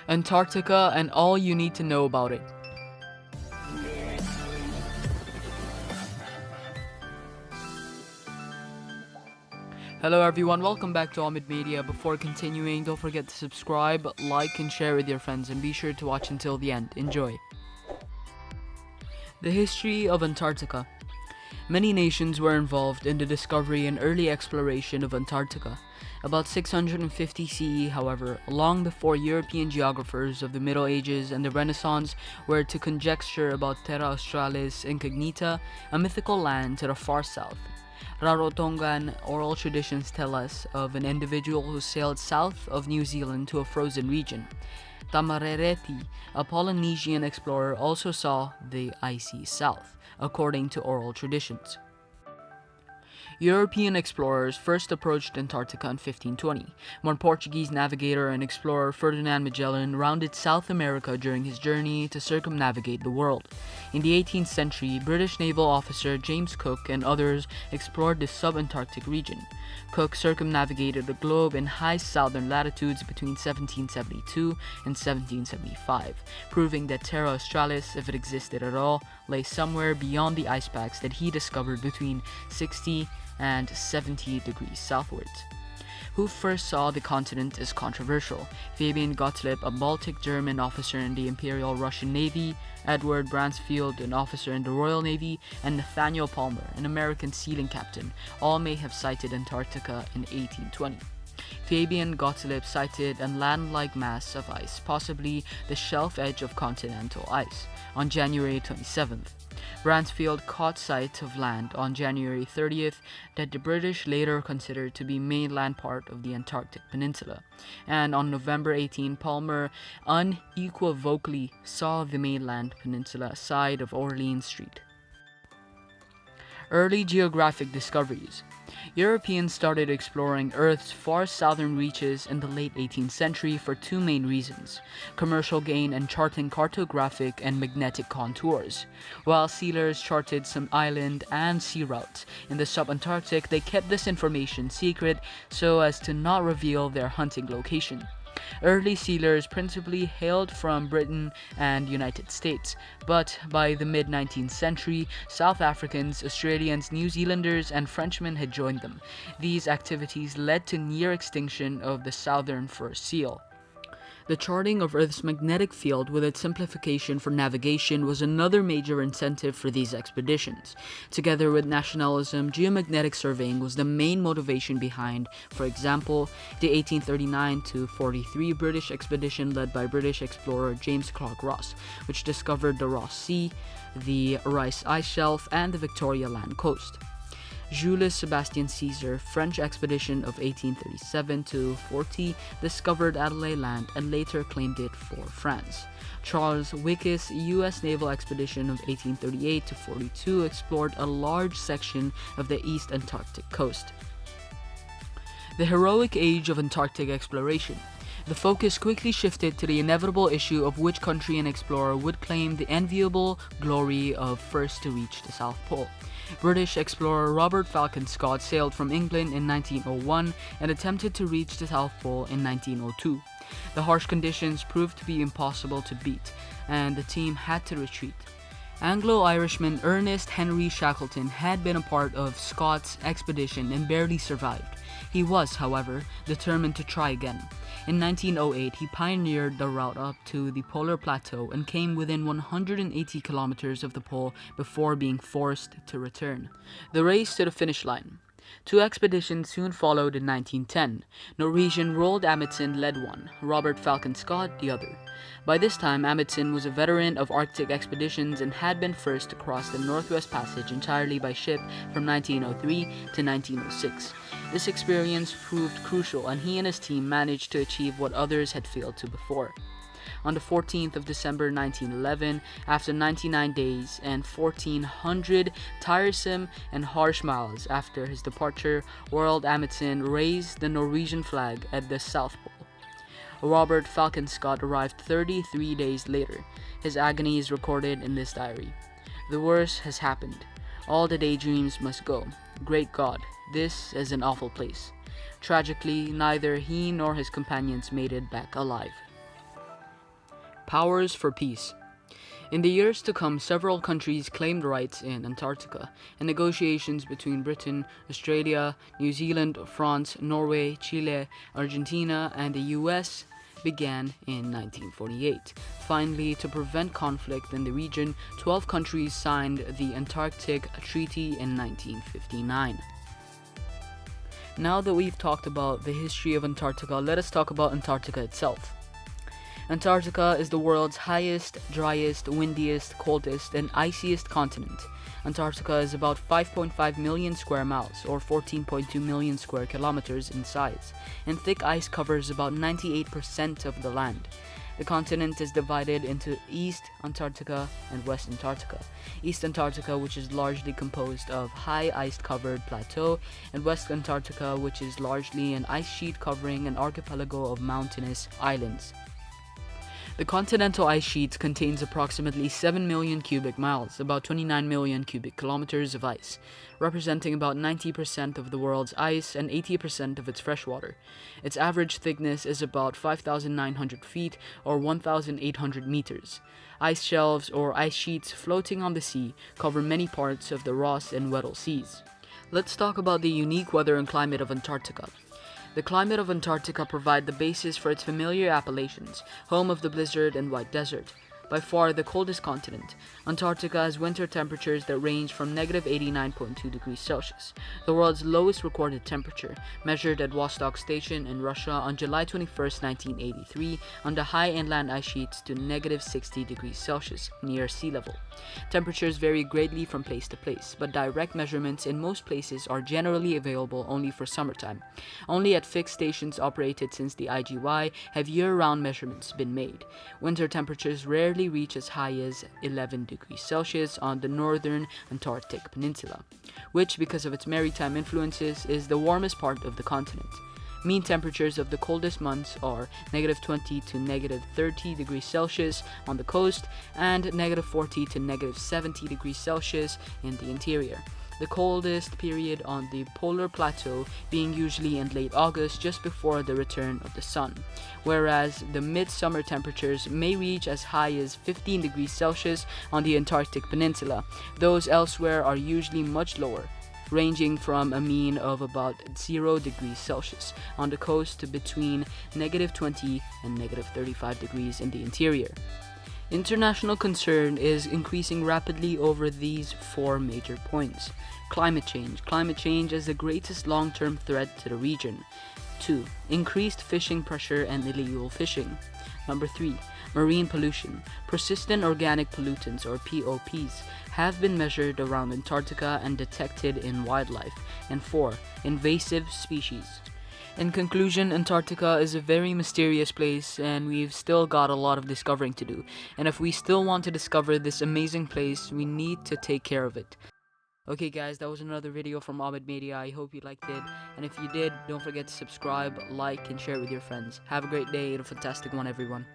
Antarctica and all you need to know about it. Hello everyone, welcome back to Omid Media. Before continuing, don't forget to subscribe, like, and share with your friends, and be sure to watch until the end. Enjoy. The history of Antarctica. Many nations were involved in the discovery and early exploration of Antarctica. About 650 CE, however, long before European geographers of the Middle Ages and the Renaissance were to conjecture about Terra Australis Incognita, a mythical land to the far south. Rarotongan oral traditions tell us of an individual who sailed south of New Zealand to a frozen region. Tamarereti, a Polynesian explorer, also saw the icy south, according to oral traditions. European explorers first approached Antarctica in 1520, when Portuguese navigator and explorer Ferdinand Magellan rounded South America during his journey to circumnavigate the world. In the 18th century, British naval officer James Cook and others explored the sub-Antarctic region. Cook circumnavigated the globe in high southern latitudes between 1772 and 1775, proving that Terra Australis, if it existed at all, lay somewhere beyond the ice packs that he discovered between 60 and 70 degrees southwards. Who first saw the continent is controversial. Fabian Gottlieb, a Baltic German officer in the Imperial Russian Navy, Edward Bransfield, an officer in the Royal Navy, and Nathaniel Palmer, an American sealing captain, all may have sighted Antarctica in 1820. Fabian Gottlieb sighted a land-like mass of ice, possibly the shelf edge of continental ice, on January 27th. Bransfield caught sight of land on January 30th that the British later considered to be mainland part of the Antarctic Peninsula, and on November 18, Palmer unequivocally saw the mainland peninsula side of Orleans Street. Early geographic discoveries. Europeans started exploring Earth's far southern reaches in the late 18th century for two main reasons: commercial gain and charting cartographic and magnetic contours. While sealers charted some island and sea routes in the sub-Antarctic, they kept this information secret so as to not reveal their hunting location. Early sealers principally hailed from Britain and United States, but by the mid-19th century, South Africans, Australians, New Zealanders, and Frenchmen had joined them. These activities led to near extinction of the southern fur seal. The charting of Earth's magnetic field with its simplification for navigation was another major incentive for these expeditions. Together with nationalism, geomagnetic surveying was the main motivation behind, for example, the 1839-43 British expedition led by British explorer James Clark Ross, which discovered the Ross Sea, the Rice Ice Shelf, and the Victoria Land Coast. Jules Sebastien Caesar, French expedition of 1837-40, discovered Adelaide Land and later claimed it for France. Charles Wickes' U.S. naval expedition of 1838-42 explored a large section of the East Antarctic coast. The heroic age of Antarctic exploration. The focus quickly shifted to the inevitable issue of which country and explorer would claim the enviable glory of first to reach the South Pole. British explorer Robert Falcon Scott sailed from England in 1901 and attempted to reach the South Pole in 1902. The harsh conditions proved to be impossible to beat, and the team had to retreat. Anglo-Irishman Ernest Henry Shackleton had been a part of Scott's expedition and barely survived. He was, however, determined to try again. In 1908, he pioneered the route up to the polar plateau and came within 180 kilometers of the pole before being forced to return. The race to the finish line. Two expeditions soon followed in 1910. Norwegian Roald Amundsen led one, Robert Falcon Scott the other. By this time, Amundsen was a veteran of Arctic expeditions and had been first to cross the Northwest Passage entirely by ship from 1903 to 1906. This experience proved crucial, and he and his team managed to achieve what others had failed to before. On the 14th of December 1911, after 99 days and 1,400 tiresome and harsh miles after his departure, Roald Amundsen raised the Norwegian flag at the South Pole. Robert Falcon Scott arrived 33 days later. His agony is recorded in this diary. "The worst has happened. All the daydreams must go. Great God, this is an awful place." Tragically, neither he nor his companions made it back alive. Powers for peace. In the years to come, several countries claimed rights in Antarctica, and negotiations between Britain, Australia, New Zealand, France, Norway, Chile, Argentina, and the US began in 1948. Finally, to prevent conflict in the region, 12 countries signed the Antarctic Treaty in 1959. Now that we've talked about the history of Antarctica, let us talk about Antarctica itself. Antarctica is the world's highest, driest, windiest, coldest, and iciest continent. Antarctica is about 5.5 million square miles, or 14.2 million square kilometers in size, and thick ice covers about 98% of the land. The continent is divided into East Antarctica and West Antarctica. East Antarctica, which is largely composed of high ice-covered plateau, and West Antarctica, which is largely an ice sheet covering an archipelago of mountainous islands. The continental ice sheet contains approximately 7 million cubic miles, about 29 million cubic kilometers of ice, representing about 90% of the world's ice and 80% of its freshwater. Its average thickness is about 5,900 feet or 1,800 meters. Ice shelves or ice sheets floating on the sea cover many parts of the Ross and Weddell Seas. Let's talk about the unique weather and climate of Antarctica. The climate of Antarctica provide the basis for its familiar appellations, home of the blizzard and white desert. By far the coldest continent, Antarctica has winter temperatures that range from negative 89.2 degrees Celsius, the world's lowest recorded temperature, measured at Vostok Station in Russia on July 21, 1983, on the high inland ice sheets to negative 60 degrees Celsius, near sea level. Temperatures vary greatly from place to place, but direct measurements in most places are generally available only for summertime. Only at fixed stations operated since the IGY have year-round measurements been made. Winter temperatures rarely reach as high as 11 degrees Celsius on the northern Antarctic Peninsula, which, because of its maritime influences, is the warmest part of the continent. Mean temperatures of the coldest months are negative 20 to negative 30 degrees Celsius on the coast and negative 40 to negative 70 degrees Celsius in the interior. The coldest period on the polar plateau being usually in late August, just before the return of the sun, whereas the midsummer temperatures may reach as high as 15 degrees Celsius on the Antarctic Peninsula. Those elsewhere are usually much lower, ranging from a mean of about 0 degrees Celsius on the coast to between negative 20 and negative 35 degrees in the interior. International concern is increasing rapidly over these four major points. Climate change. Climate change is the greatest long-term threat to the region. 2. Increased fishing pressure and illegal fishing. Number 3. Marine pollution. Persistent organic pollutants, or POPs, have been measured around Antarctica and detected in wildlife. And 4. Invasive species. In conclusion, Antarctica is a very mysterious place, and we've still got a lot of discovering to do. And if we still want to discover this amazing place, we need to take care of it. Okay guys, that was another video from Ahmed Media. I hope you liked it. And if you did, don't forget to subscribe, like, and share it with your friends. Have a great day and a fantastic one, everyone.